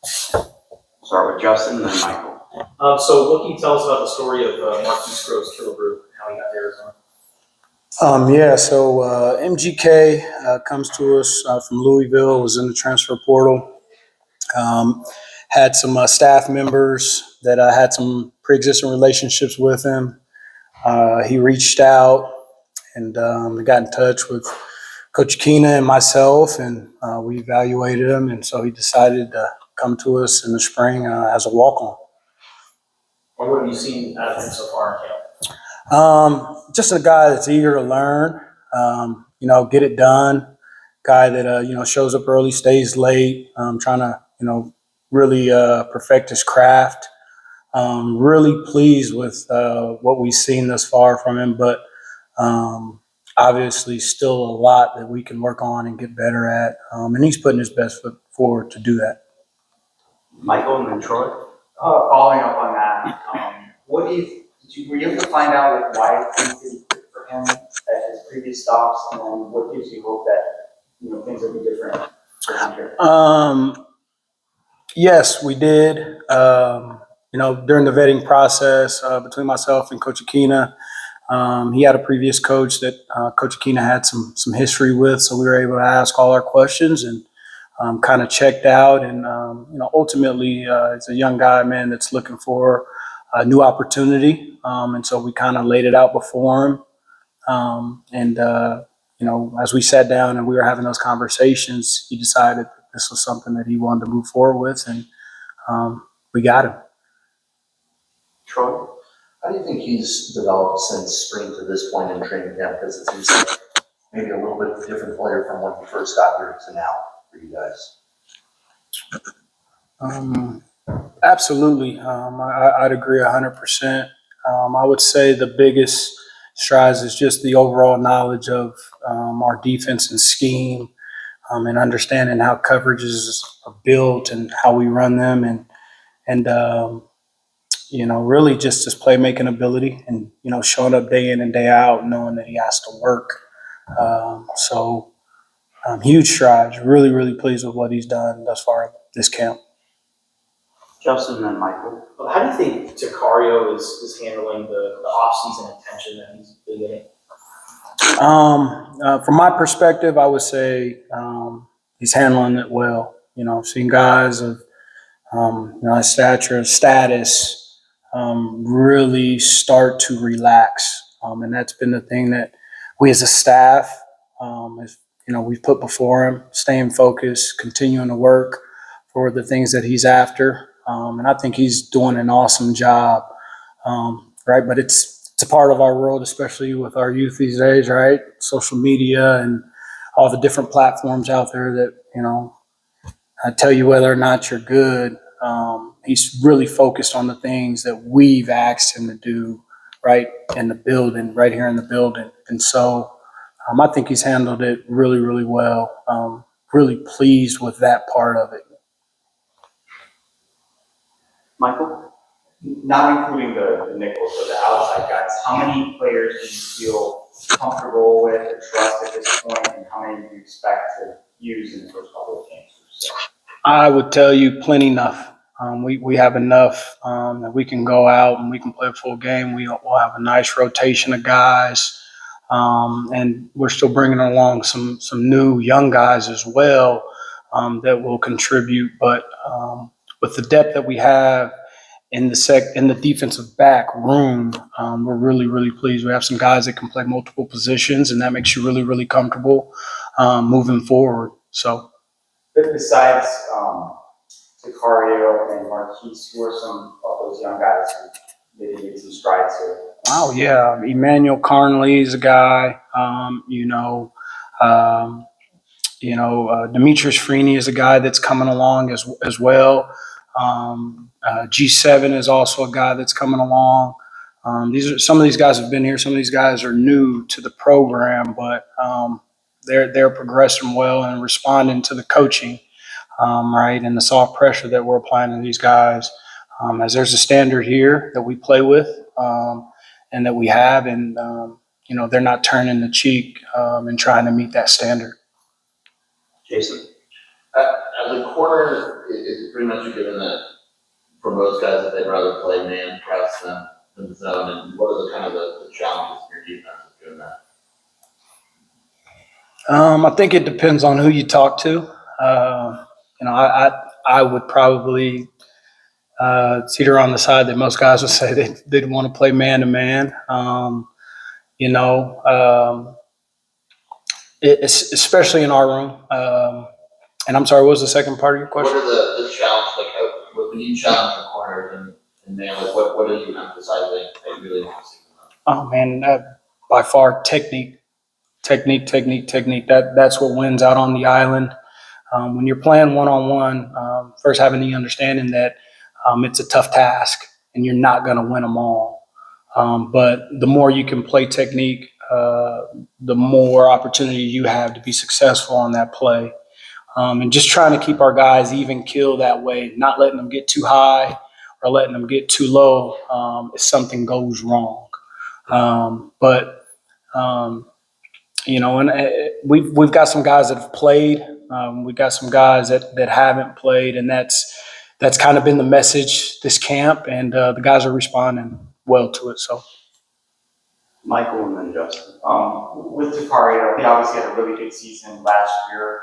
Start with Justin and then Michael. So what can you tell us about the story of Marquise Groves Killebrew, how he got to Arizona? So MGK comes to us from Louisville, was in the transfer portal. Had some staff members that had some pre-existing relationships with him. He reached out and got in touch with Coach Keena and myself, and we evaluated him, and so he decided to come to us in the spring as a walk-on. Or what have you seen out of him so far in camp? Just a guy that's eager to learn, get it done. Guy that shows up early, stays late, trying to really perfect his craft. Really pleased with what we've seen thus far from him, but obviously still a lot that we can work on and get better at. And he's putting his best foot forward to do that. Michael and then Troy. Following up on that, were you able to find out why things didn't fit for him at his previous stops, and then what gives you hope that things will be different for him here? Yes, we did. During the vetting process between myself and Coach Akina, he had a previous coach that Coach Akina had some history with, so we were able to ask all our questions and kind of checked out. And ultimately, it's a young guy, man, that's looking for a new opportunity, and so we kind of laid it out before him. As we sat down and we were having those conversations, he decided that this was something that he wanted to move forward with, and we got him. Troy? How do you think he's developed since spring to this point in training camp? Because it seems like maybe a little bit of a different player from when he first got here to now for you guys. Absolutely. I'd agree 100%. I would say the biggest strides is just the overall knowledge of our defense and scheme, and understanding how coverages are built and how we run them, and really just his playmaking ability, and showing up day in and day out, knowing that he has to work. Huge strides. Really, really pleased with what he's done thus far this camp. Justin and then Michael. How do you think Takario is handling the off-season attention that he's been getting? From my perspective, I would say he's handling it well. Seeing guys of his stature, status, really start to relax, and that's been the thing that we as a staff, we've put before him: staying focused, continuing to work for the things that he's after, and I think he's doing an awesome job. Right, but it's a part of our world, especially with our youth these days, right? Social media and all the different platforms out there that tell you whether or not you're good. He's really focused on the things that we've asked him to do right in the building, right here in the building. And so I think he's handled it really, really well. Really pleased with that part of it. Michael? Not including the nickels, but the outside guys, how many players do you feel comfortable with or trust at this point, and how many do you expect to use in the first couple of games? I would tell you plenty enough. We have enough that we can go out and we can play a full game. We'll have a nice rotation of guys, and we're still bringing along some new young guys as well that will contribute. But with the depth that we have in the defensive back room, we're really, really pleased. We have some guys that can play multiple positions, and that makes you really, really comfortable moving forward. So. Besides Takario and Marquise, who are some of those young guys who maybe made some strides here? Oh yeah, Emmanuel Carnley is a guy. Demetrius Freeney is a guy that's coming along as well. G7 is also a guy that's coming along. Some of these guys have been here. Some of these guys are new to the program, but they're progressing well and responding to the coaching, right, and the soft pressure that we're applying to these guys. As there's a standard here that we play with, and that we have, and they're not turning the cheek and trying to meet that standard. Jason? The corner is it pretty much a given that for most guys that they'd rather play man press than zone? And what are the kind of the challenges in your defense of doing that? I think it depends on who you talk to. I would probably teeter on the side that most guys would say they'd want to play man to man. Especially in our room. And I'm sorry, what was the second part of your What question? are the challenges, like when you challenge the corners and man, like what are you emphasizing that you really want to see from them? Oh man, by far technique. That's what wins out on the island. When you're playing one-on-one, first having the understanding that it's a tough task and you're not going to win them all. But the more you can play technique, the more opportunity you have to be successful on that play. And just trying to keep our guys even keel that way, not letting them get too high or letting them get too low if something goes wrong. We've got some guys that have played. We've got some guys that haven't played, and that's kind of been the message this camp, and the guys are responding well to it. So, Michael and then Justin. With Takario, he obviously had a really good season last year,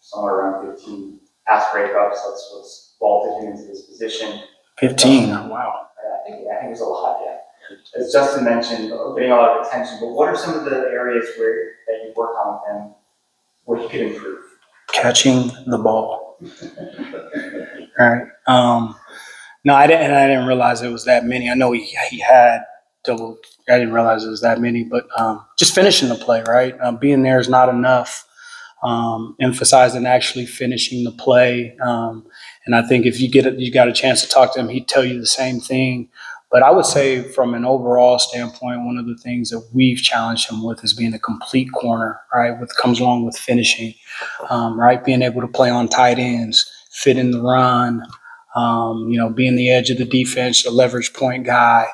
somewhere around 15 pass breakups. That's what's vaulted him into this position. 15. Wow. I think it was a lot, yeah. As Justin mentioned, getting a lot of attention, but what are some of the areas that you worked on with him where he could improve? Catching the ball. All right. No, I didn't realize it was that many. I know he had double. I didn't realize it was that many, but just finishing the play, right? Being there is not enough. Emphasizing actually finishing the play. And I think if you got a chance to talk to him, he'd tell you the same thing. But I would say from an overall standpoint, one of the things that we've challenged him with is being a complete corner, right? What comes along with finishing, right? Being able to play on tight ends, fit in the run, being the edge of the defense, the leverage point guy,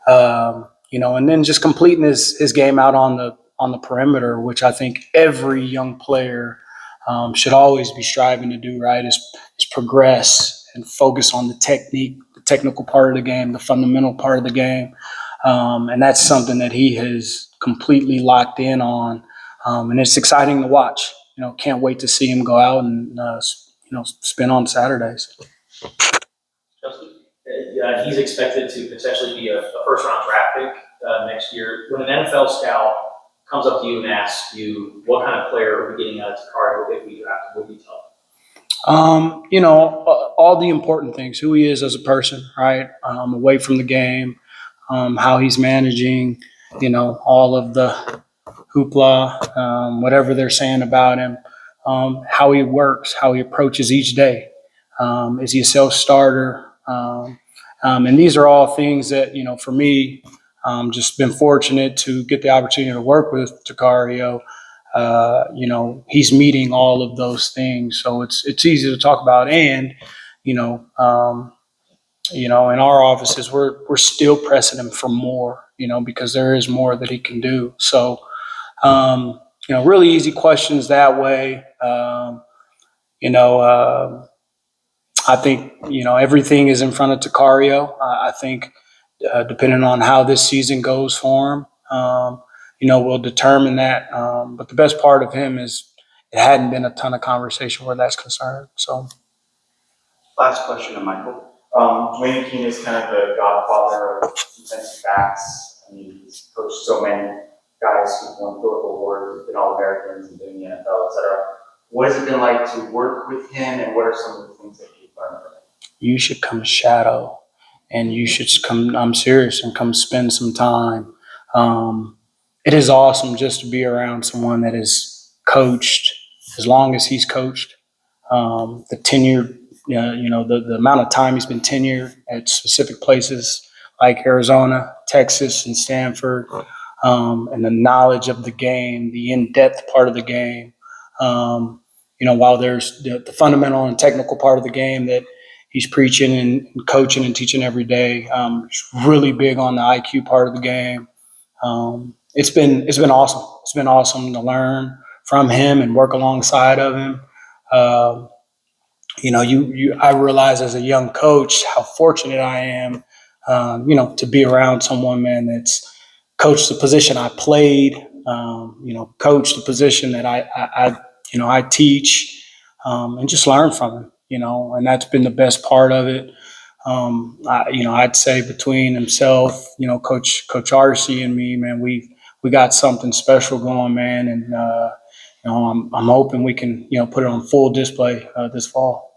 and then just completing his game out on the perimeter, which I think every young player should always be striving to do, right? Is progress and focus on the technique, the technical part of the game, the fundamental part of the game. And that's something that he has completely locked in on. And it's exciting to watch. Can't wait to see him go out and, spin on Saturdays. Justin? He's expected to potentially be a first-round draft pick next year. When an NFL scout comes up to you and asks you, what kind of player are we getting out of Takario if we draft him, what do you tell him? All the important things, who he is as a person, right? Away from the game, how he's managing, all of the hoopla, whatever they're saying about him, how he works, how he approaches each day. Is he a self-starter? And these are all things that, for me, just been fortunate to get the opportunity to work with Takario. He's meeting all of those things, so it's easy to talk about. And in our offices, we're still pressing him for more, because there is more that he can do. So, really easy questions that way. I think everything is in front of Takario. I think depending on how this season goes for him. We'll determine that. But the best part of him is it hadn't been a ton of conversation where that's concerned. So, Last question to Michael. Wayne Keene is kind of the godfather of defensive backs. I mean, he's coached so many guys who've won Philip Awards, who've been All-Americans and been in the NFL, et cetera. What has it been like to work with him, and what are some of the things that you've learned from him? You should come shadow, and you should come, I'm serious, and come spend some time. It is awesome just to be around someone that is coached as long as he's coached. The tenure, the amount of time he's been tenured at specific places like Arizona, Texas, and Stanford, and the knowledge of the game, the in-depth part of the game. While there's the fundamental and technical part of the game that he's preaching and coaching and teaching every day, he's really big on the IQ part of the game. It's been awesome. It's been awesome to learn from him and work alongside of him. I realize as a young coach how fortunate I am, to be around someone, man, that's coached the position I played, coached the position that I teach, and just learn from him, and that's been the best part of it. I'd say between himself, Coach Arcee and me, man, we got something special going, man, and I'm hoping we can, put it on full display this fall.